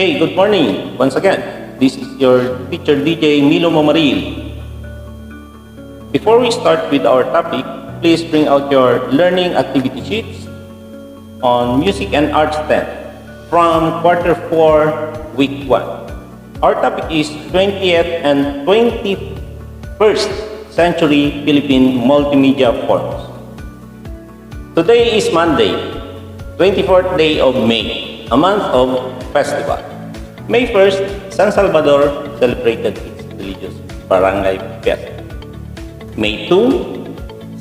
Hey, good morning once again. This is your teacher DJ Milo Mamaril. Before we start with our topic, please bring out your learning activity sheets on Music and Arts 10 from quarter 4, week 1. Our topic is 20th and 21st century Philippine multimedia forms. Today is Monday, 24th day of May, a month of festival. May 1st, San Salvador celebrated its religious barangay fiesta. May 2,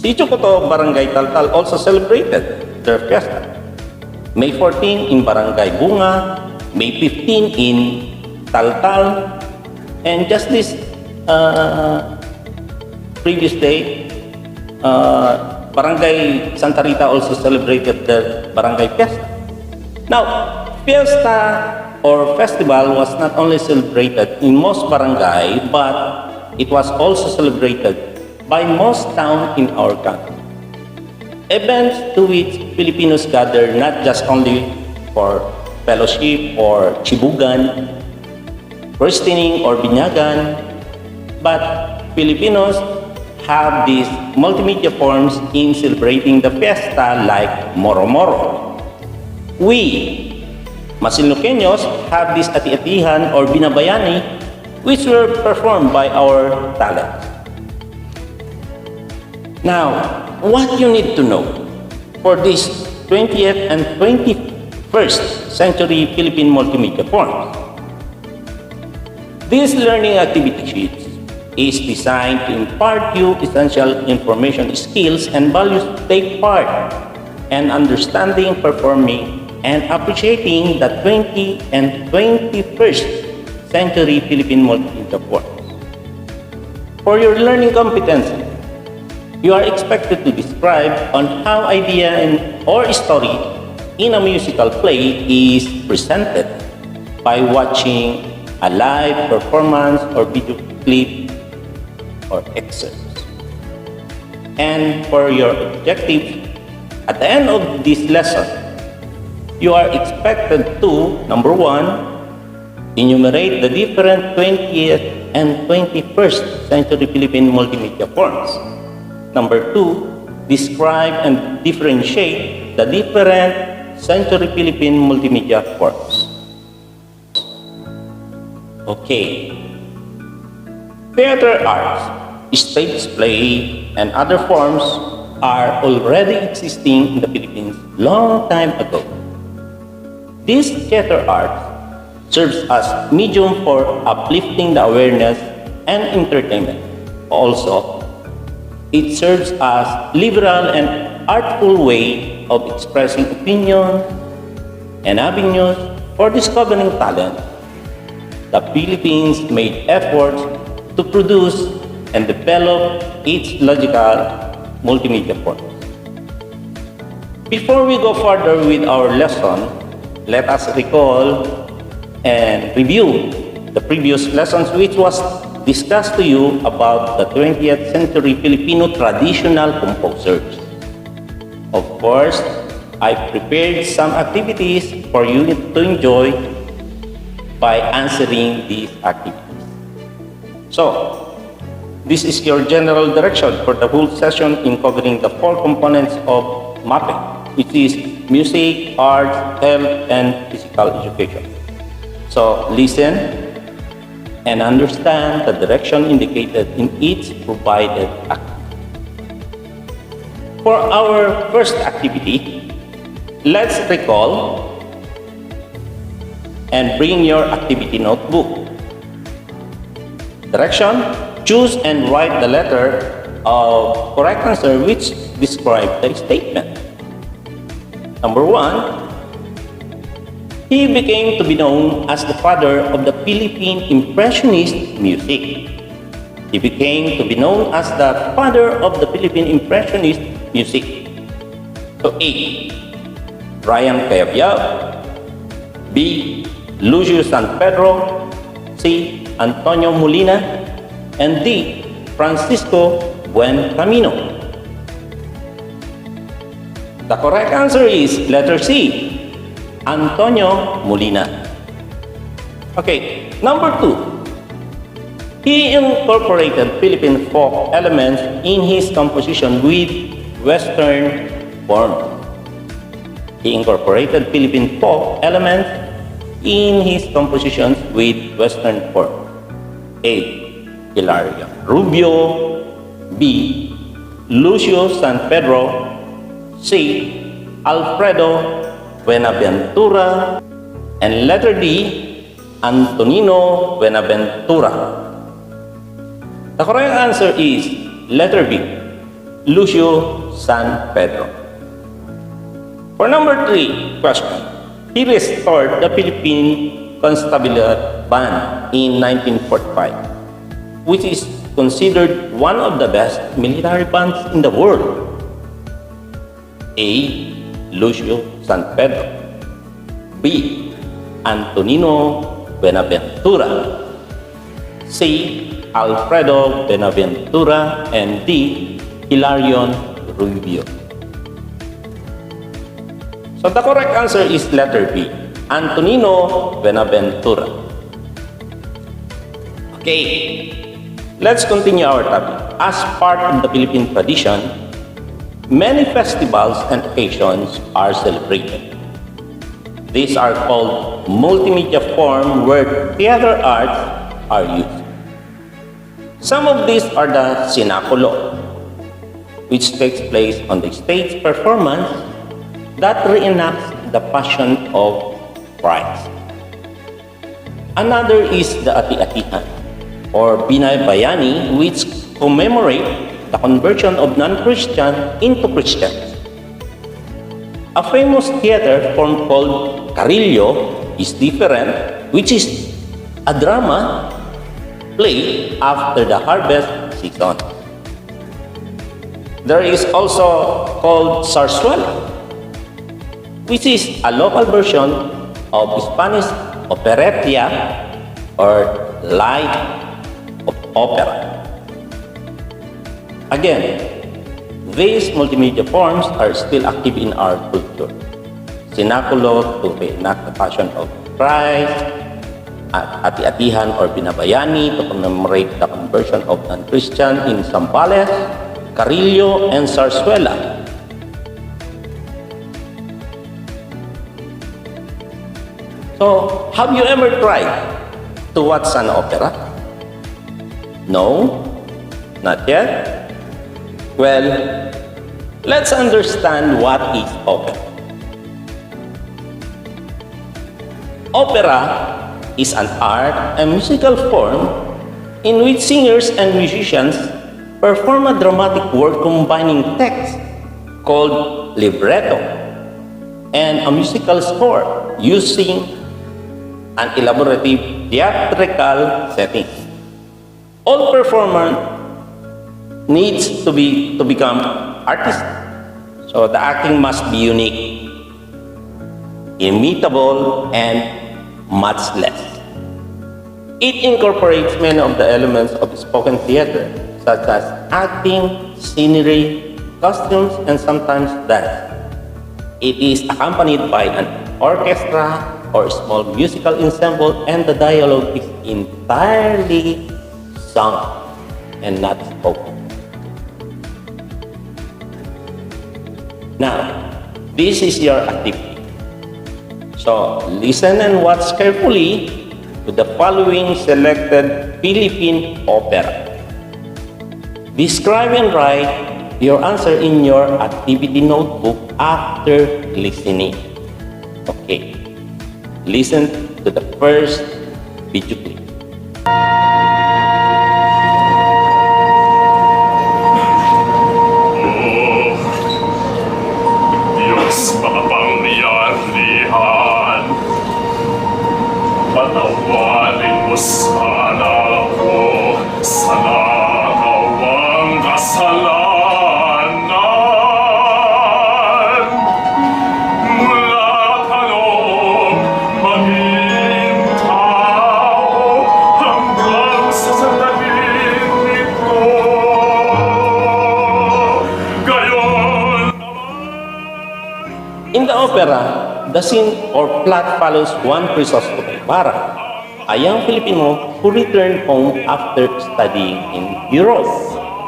Sitio Coto Barangay Taltal also celebrated their fiesta. May 14 in Barangay Bunga, May 15 in Taltal, and just this previous day, Barangay Santa Rita also celebrated their barangay fiesta. Now, fiesta or festival was not only celebrated in most barangay, but it was also celebrated by most towns in our country. Events to which Filipinos gather not just only for fellowship or chibugan, christening or binyagan, but Filipinos have these multimedia forms in celebrating the fiesta like Moro Moro. We Masinloqueños have this ati-atihan or binabayani, which were performed by our talents. Now, what you need to know for this 20th and 21st century Philippine multimedia forms. This learning activity sheet is designed to impart you essential information, skills, and values to take part in understanding, performing, and appreciating the 20th and 21st century Philippine multimedia forms. For your learning competency, you are expected to describe on how idea or story in a musical play is presented by watching a live performance or video clip or excerpts. And for your objective, at the end of this lesson, you are expected to, number 1, enumerate the different 20th and 21st century Philippine multimedia forms. Number 2, describe and differentiate the different century Philippine multimedia forms. Okay. Theater arts, stage play, and other forms are already existing in the Philippines long time ago. This theater art serves as medium for uplifting the awareness and entertainment. Also, it serves as liberal and artful way of expressing opinion and avenues for discovering talent. The Philippines made efforts to produce and develop its logical multimedia forms. Before we go further with our lesson, let us recall and review the previous lessons which was discussed to you about the 20th century Filipino traditional composers. Of course, I prepared some activities for you to enjoy by answering these activities. So, this is your general direction for the whole session in covering the 4 components of MAPEH, which is music, arts, health, and physical education. So listen and understand the direction indicated in each provided activity. For our first activity, let's recall and bring your activity notebook. Direction: choose and write the letter of correct answer which describe the statement. Number 1, he became to be known as the father of the Philippine Impressionist music. He became to be known as the father of the Philippine Impressionist music. So A, Ryan Cayabyab. B, Lucio San Pedro. C, Antonio Molina. And D, Francisco Buen Camino. The correct answer is letter C, Antonio Molina. Okay, number 2. He incorporated Philippine folk elements in his composition with Western forms. He incorporated Philippine folk elements in his compositions with Western form. A. Hilario Rubio. B. Lucio San Pedro. C. Alfredo Buenaventura. And letter D. Antonino Buenaventura. The correct answer is letter B. Lucio San Pedro. For number 3 question, he restored the Philippine Constabulary Band in 1945, which is considered one of the best military bands in the world. A. Lucio San Pedro. B. Antonino Buenaventura. C. Alfredo Buenaventura. And D. Hilarion Rubio. So the correct answer is letter B, Antonino Buenaventura. Okay, let's continue our topic. As part of the Philippine tradition, many festivals and occasions are celebrated. These are called multimedia form where theater arts are used. Some of these are the sinaculo, which takes place on the stage performance that reenacts the Passion of Christ. Another is the Ati-Atihan, or Binay Bayani, which commemorate the conversion of non-Christian into Christians. A famous theater form called Carillo is different, which is a drama played after the harvest season. There is also called Zarzuela, which is a local version of Spanish operetta or light opera. Again, these multimedia forms are still active in our culture. Sinaculo to reenact the Passion of Christ, Ati-Atihan or Binabayani to commemorate the conversion of non-Christian in Zambales, Carillo, and Zarzuela. So, have you ever tried to watch an opera? No? Not yet? Well, let's understand what is opera. Opera is an art and musical form in which singers and musicians perform a dramatic work combining text called libretto and a musical score using an elaborative theatrical setting. All performer needs to become artist. So the acting must be unique, imitable, and much less. It incorporates many of the elements of spoken theater, such as acting, scenery, costumes, and sometimes dance. It is accompanied by an orchestra or small musical ensemble, and the dialogue is entirely sung and not spoken. Now, this is your activity. So, listen and watch carefully to the following selected Philippine opera. Describe and write your answer in your activity notebook after listening. Okay. Listen to the first video clip. Diyos makapangyarihan, patawarin mo sana ako sa nagawang kasalanan. Mula tanong maging tao hanggang sa sandaling ito. Gayon In the opera, the scene or plot follows one Chrysostom barang a young Filipino who returned home after studying in Europe.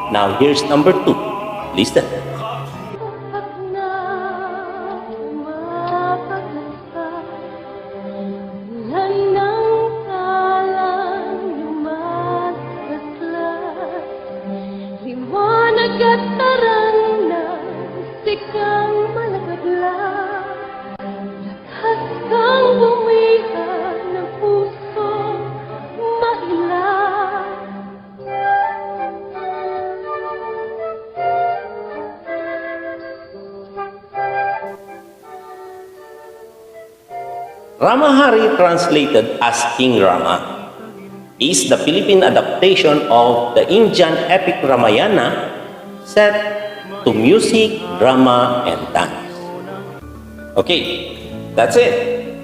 Now here's number 2. Listen. Ramahari, translated as King Rama, is the Philippine adaptation of the Indian epic Ramayana set to music, drama, and dance. Okay, that's it.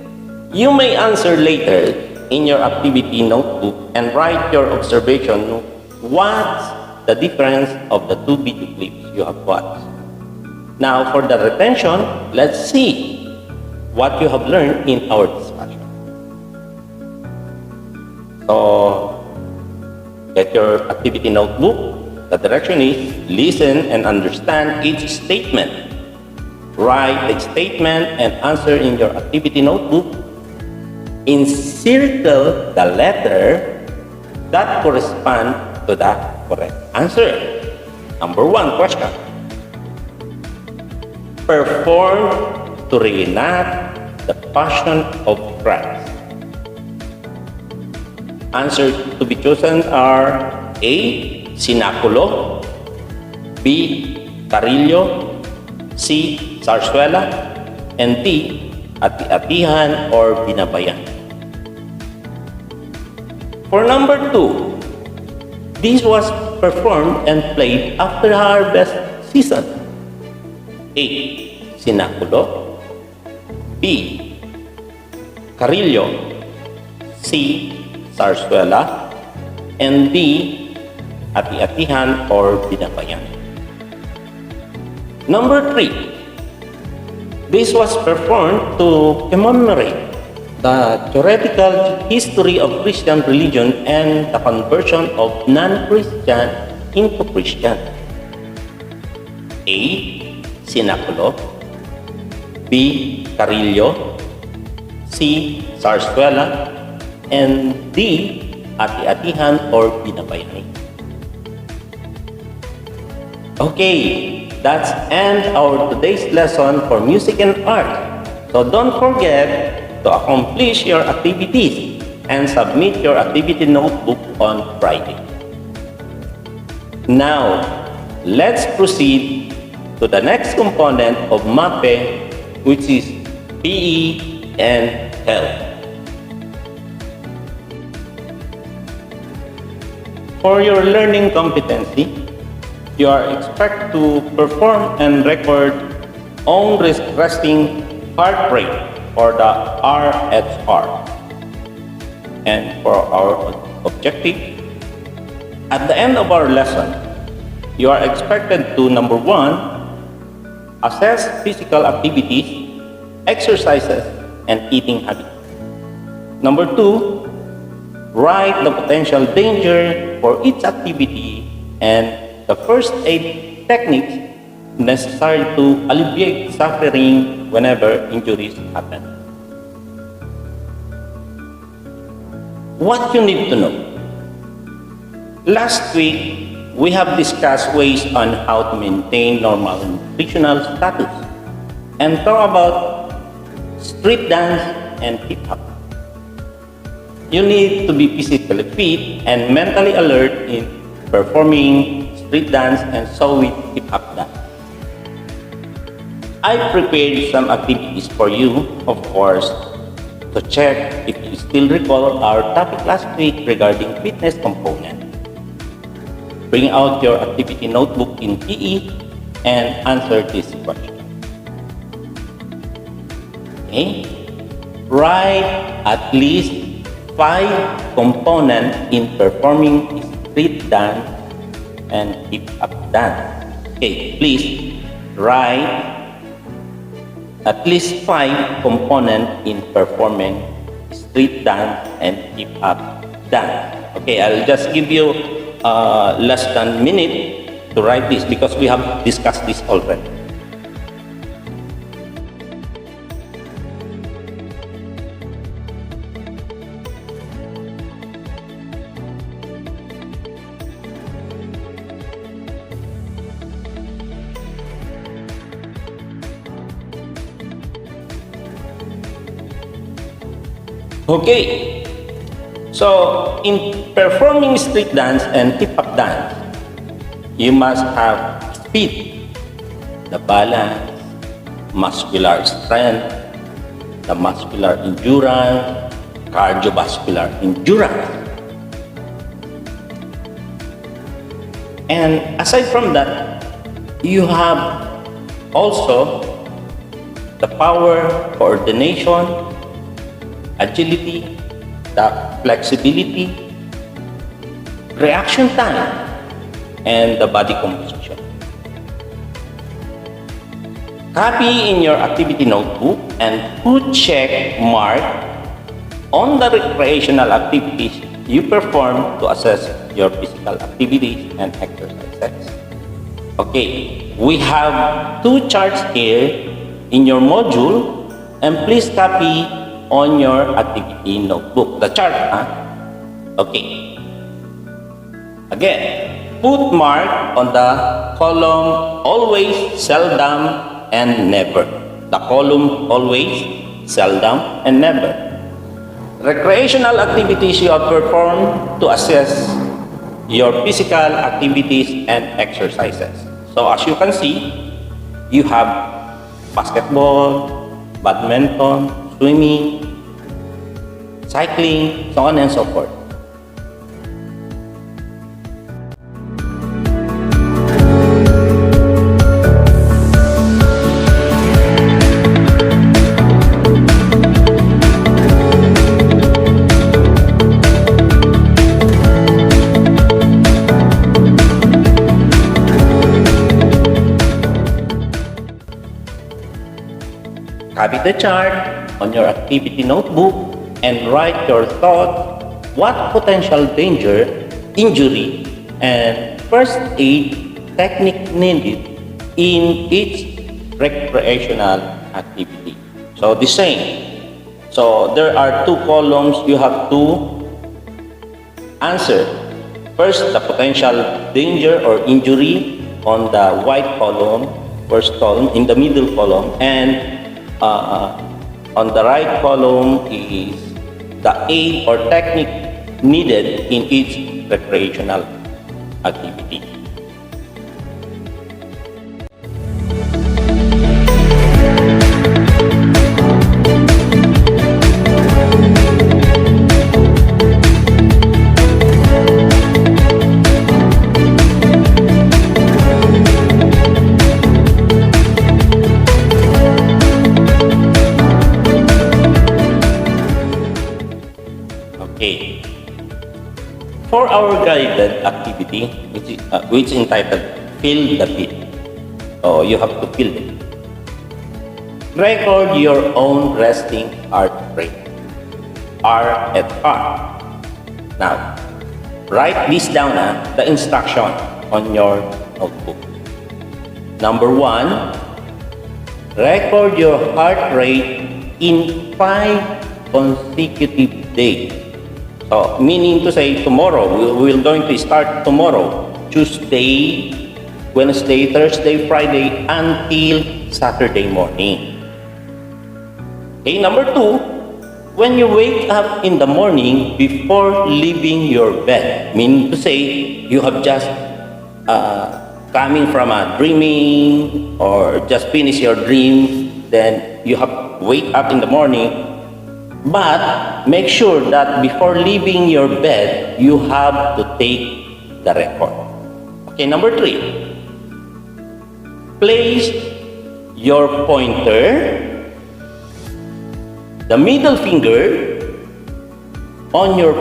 You may answer later in your activity notebook and write your observation. What's the difference of the 2 video clips you have watched? Now for the retention, let's see what you have learned in our discussion. So, get your activity notebook. The direction is listen and understand each statement. Write the statement and answer in your activity notebook. Encircle the letter that corresponds to the correct answer. Number 1 question. Perform to reenact the Passion of Christ. Answers to be chosen are A. Sinaculo, B. Carillo, C. Zarzuela, and D. Ati-atihan or binabayan. For number 2, this was performed and played after harvest season. A. Sinaculo, B. Carillo, C. Zarzuela, and D. Ati-atihan or binabayan. Number 3, this was performed to commemorate the theoretical history of Christian religion and the conversion of non-Christian into Christian. A. Sinaculo, B. Carillo, C. Zarzuela, and D. Ati-atihan or binabayan. Okay, that's end our today's lesson for music and art. So don't forget to accomplish your activities and submit your activity notebook on Friday. Now, let's proceed to the next component of MAPEH, which is PE and health. For your learning competency, you are expected to perform and record own resting heart rate for the RHR. And for our objective, at the end of our lesson, you are expected to, number 1, assess physical activities, exercises, and eating habits. Number 2, write the potential danger for each activity and the first aid techniques necessary to alleviate suffering whenever injuries happen. What you need to know. Last week, we have discussed ways on how to maintain normal nutritional status and talk about street dance and hip-hop. You need to be physically fit and mentally alert in performing street dance and so with hip-hop dance. I prepared some activities for you, of course, to check if you still recall our topic last week regarding fitness component. Bring out your activity notebook in PE and answer this question. Okay? Write at least 5 components in performing street dance and hip-hop dance. Okay, please write at least 5 components in performing street dance and hip-hop have done. Okay, I'll just give you less than minute to write this because we have discussed this already. Okay, so in performing street dance and hip-hop dance, you must have speed, the balance, muscular strength, the muscular endurance, cardiovascular endurance. And aside from that, you have also the power, coordination, agility, the flexibility, reaction time, and the body composition. Copy in your activity notebook and put check mark on the recreational activities you perform to assess your physical activities and exercises. Okay, we have two charts here in your module, and please copy on your activity notebook. The chart, Okay. Again, put mark on the column always, seldom, and never. The column always, seldom, and never. Recreational activities you have performed to assess your physical activities and exercises. So as you can see, you have basketball, badminton, swimming, cycling, so on and so forth. Copy the chart on your activity notebook and write your thoughts, what potential danger, injury, and first aid technique needed in each recreational activity. So the same. So there are two columns you have to answer. First, the potential danger or injury on the white column, first column, in the middle column, and on the right column is the aid or technique needed in each recreational activity. Okay. For our guided activity, which is entitled Feel the Beat. So you have to feel it. Record your own resting heart rate, R at R. Now, write this down, the instruction on your notebook. Number 1, record your heart rate in 5 consecutive days. So, meaning to say tomorrow, we're going to start tomorrow, Tuesday, Wednesday, Thursday, Friday, until Saturday morning. Okay, number 2, when you wake up in the morning before leaving your bed, meaning to say you have just coming from a dreaming or just finished your dream, then you have wake up in the morning. But make sure that before leaving your bed, you have to take the record. Okay, number 3. Place your pointer, the middle finger, on your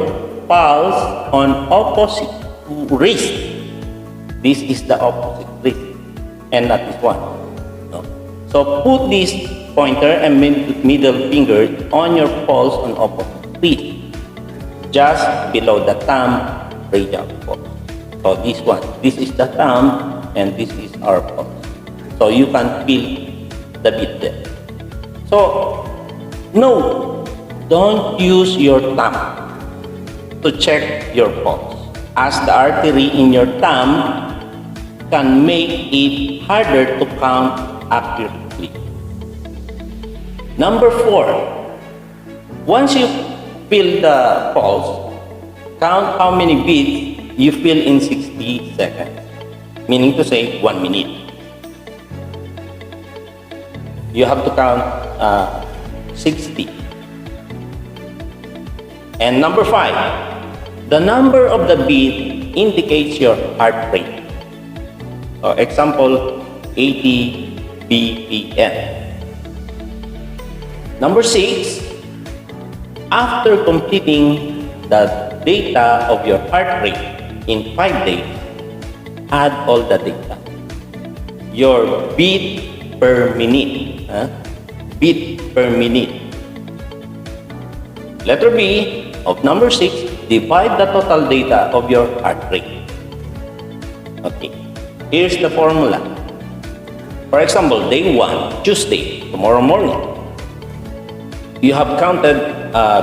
pulse on opposite wrist. This is the opposite wrist and not this one. No. So put this pointer and middle finger on your pulse on opposite wrist. just below the thumb radial pulse. So this is the thumb and this is our pulse. So you can feel the beat there. So, no, don't use your thumb to check your pulse, as the artery in your thumb can make it harder to count accurately. Number 4, once you feel the pulse, count how many beats you feel in 60 seconds, meaning to say 1 minute. You have to count 60. And number 5, the number of the beat indicates your heart rate. So example, 80 BPM. Number 6, after completing the data of your heart rate in 5 days, add all the data. Your beat per minute. Beat per minute. Letter B of number 6, divide the total data of your heart rate. Okay, here's the formula. For example, day 1, Tuesday, tomorrow morning, you have counted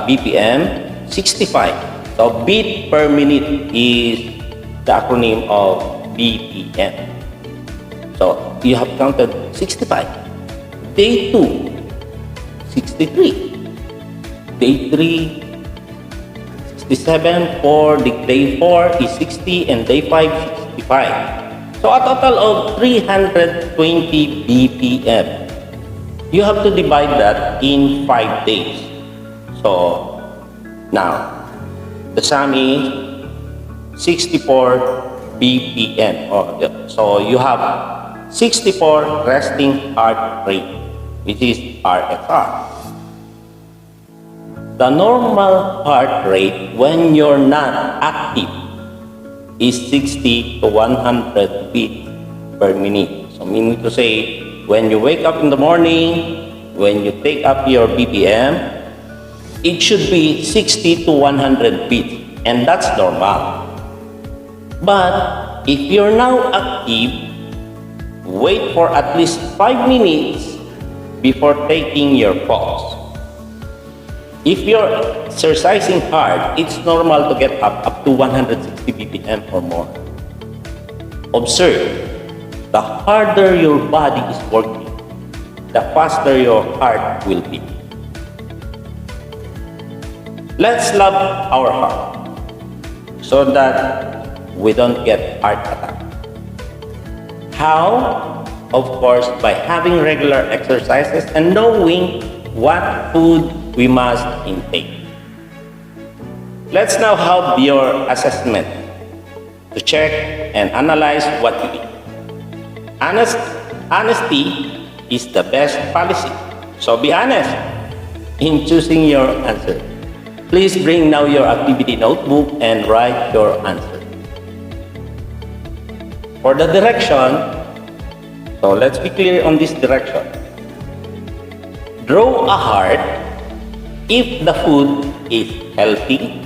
BPM 65. So beat per minute is the acronym of BPM. So you have counted 65. Day 2, 63. Day 3, 67. Day 4 is 60, and day 5, 65. So a total of 320 BPM. You have to divide that in 5 days. So now, the sum is 64 BPM. So you have 64 resting heart rate, which is RSR. The normal heart rate when you're not active is 60 to 100 beats per minute. So meaning to say, when you wake up in the morning, when you take up your BPM, it should be 60 to 100 beats, and that's normal. But if you're now active, wait for at least 5 minutes before taking your pulse. If you're exercising hard, it's normal to get up to 160 BPM or more. Observe, the harder your body is working, the faster your heart will beat. Let's love our heart so that we don't get heart attack. How? Of course, by having regular exercises and knowing what food we must intake. Let's now have your assessment to check and analyze what you eat. Honesty is the best policy. So be honest in choosing your answer. Please bring now your activity notebook and write your answer. For the direction, so let's be clear on this direction. Draw a heart if the food is healthy,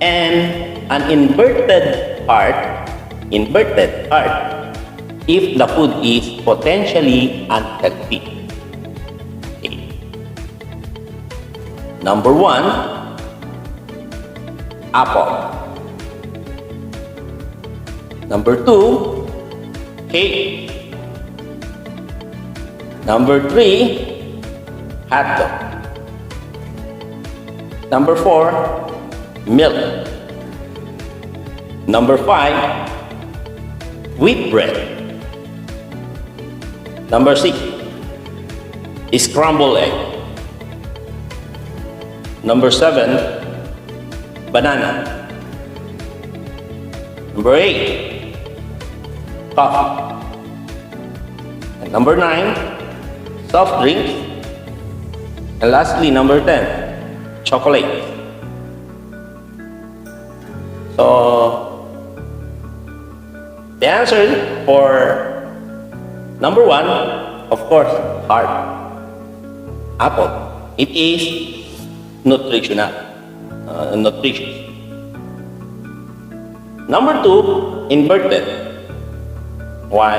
and an inverted heart if the food is potentially unhealthy. Okay. Number 1, apple. Number 2, cake. Number 3, hot dog. Number 4, milk. Number 5, wheat bread. Number 6, scrambled egg. Number 7, banana. Number 8, coffee. And number 9, soft drinks. And lastly, number 10, chocolate. So, the answer for number 1, of course, heart. Apple. It is nutritional. nutritious. Number two, inverted. Why?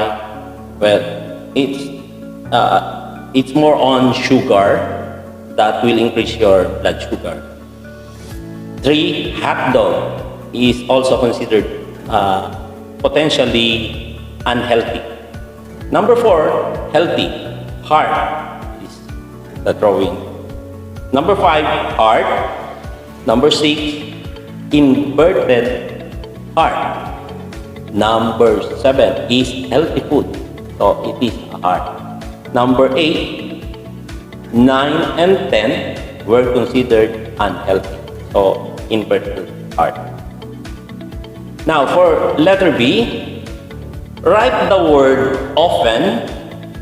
Well, it's more on sugar that will increase your blood sugar. Three, hot dog is also considered potentially unhealthy. Number four, healthy. Heart is the drawing. Number five, heart. Number six, inverted heart. Number seven is healthy food. So it is a heart. Number 8, 9, and 10 were considered unhealthy. So inverted heart. Now for letter B, write the word often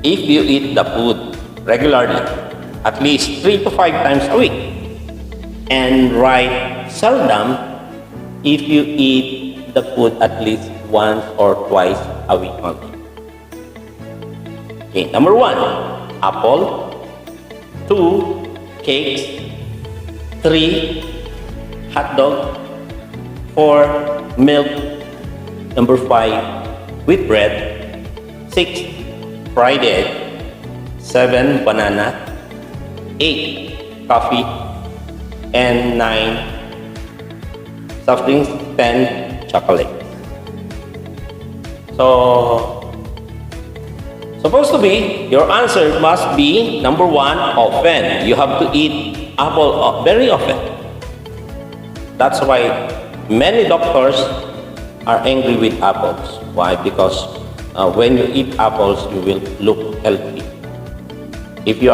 if you eat the food regularly, at least 3 to 5 times a week. And write seldom if you eat the food at least once or twice a week only. Okay, number 1, apple. 2, cakes. 3, hot dog. 4, milk. Number 5, wheat bread. 6, fried egg. 7, banana. 8, coffee. And 9, soft drinks. 10, chocolate. So, supposed to be, your answer must be number 1, often. You have to eat apple very often. That's why many doctors are angry with apples. Why? Because when you eat apples, you will look healthy. If you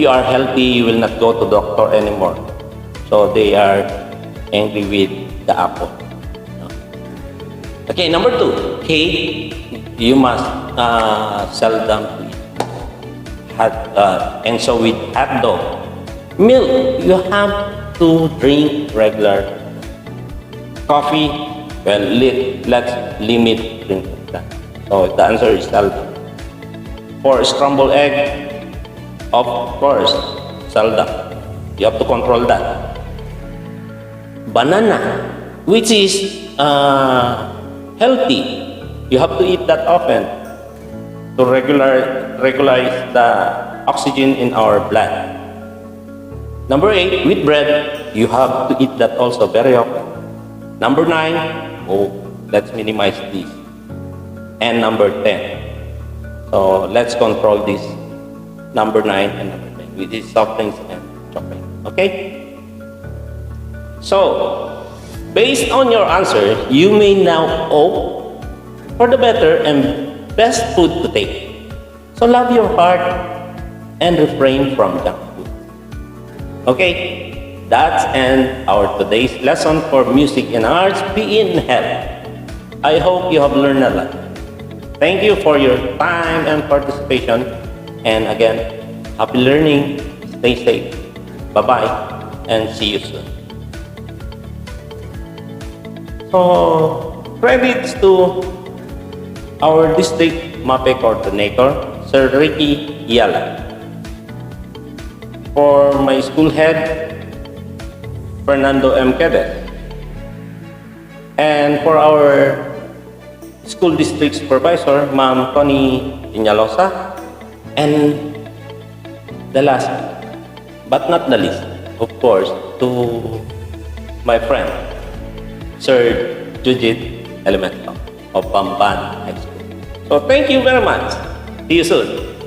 are healthy, you will not go to doctor anymore. So they are angry with the apple. Okay, number 2, cake. You must seldom eat. And so with hot dog. Milk, you have to drink regular. Coffee, well, let's limit drinking that. So the answer is seldom. For scrambled egg, of course, seldom. You have to control that. Banana, which is healthy. You have to eat that often to regularize the oxygen in our blood. Number 8, wheat bread. You have to eat that also very often. Number 9, let's minimize this. And number 10. So let's control this. Number 9 and number 10, which is soft drinks and chocolate. Okay? So, based on your answer, you may now opt for the better and best food to take. So love your heart and refrain from junk food. Okay, that's end our today's lesson for music and arts being health. I hope you have learned a lot. Thank you for your time and participation. And again, happy learning. Stay safe. Bye-bye and see you soon. So, credits to our district MAPEH coordinator, Sir Ricky Yala. For my school head, Fernando M. Quedes. And for our school district supervisor, Ma'am Tony Iñalosa. And the last, but not the least, of course, to my friend, Sir Judith Elemento of Bamban High School. So thank you very much. See you soon.